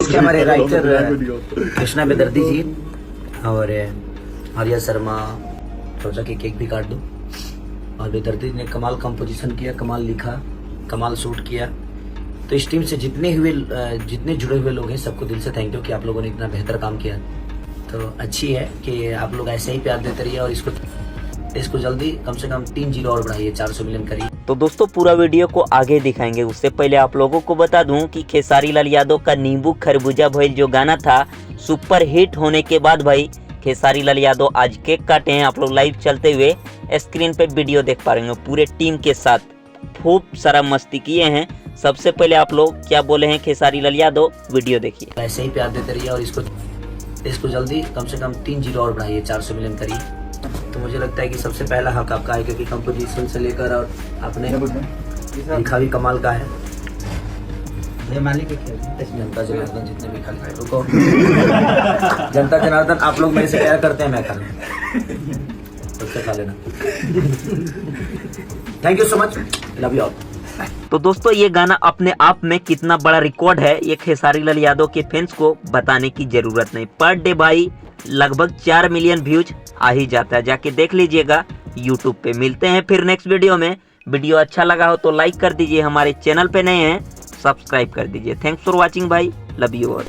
इसके हमारे राइटर कृष्णा बेदर्दी जी और आर्या शर्मा, सोचा कि केक भी काट दो। और बेदर्दी ने कमाल कंपोजिशन किया, कमाल लिखा, कमाल शूट किया। तो इस टीम से जितने जुड़े हुए लोग हैं सबको दिल से थैंक यू कि आप लोगों ने इतना बेहतर काम किया। तो अच्छी है कि आप लोग ऐसे ही प्यार देते रहिए और इसको जल्दी कम से कम 3-0 और बढ़ाइए, 400 मिलियन करिए। तो दोस्तों पूरा वीडियो को आगे दिखाएंगे, उससे पहले आप लोगों को बता दूं कि खेसारी लाल यादव का नींबू खरबूजा भइल जो गाना था सुपर हिट होने के बाद भाई खेसारी लाल यादव आज केक काटे हैं। आप लोग लाइव चलते हुए स्क्रीन पे वीडियो देख पा रहे हैं। पूरे टीम के साथ खूब सारा मस्ती किए हैं। सबसे पहले आप लोग क्या बोले हैं खेसारी लाल यादव, वीडियो देखिए। ऐसे ही प्यार देते रहिए और इसको जल्दी कम से कम 3-0 और बढ़ाइए, 400 मिलियन करिए। तो मुझे लगता है कि सबसे पहला हक आपका है, क्योंकि कंपोजिशन से लेकर और आपने लिखा भी कमाल का है। जनता जनार्दन जितने भी खाली रुको जनता जनार्दन आप लोग मेरे से प्यार करते हैं, मैं खा सबसे खा लेना। Thank you so much, love you all. तो दोस्तों ये गाना अपने आप में कितना बड़ा रिकॉर्ड है, ये खेसारी लाल यादव के फैंस को बताने की जरूरत नहीं। पर डे भाई लगभग 4 मिलियन व्यूज आ ही जाता है, जाके देख लीजिएगा यूट्यूब पे। मिलते हैं फिर नेक्स्ट वीडियो में। वीडियो अच्छा लगा हो तो लाइक कर दीजिए, हमारे चैनल पे नए हैं सब्सक्राइब कर दीजिए। थैंक्स फॉर वॉचिंग भाई, लव यू ऑल।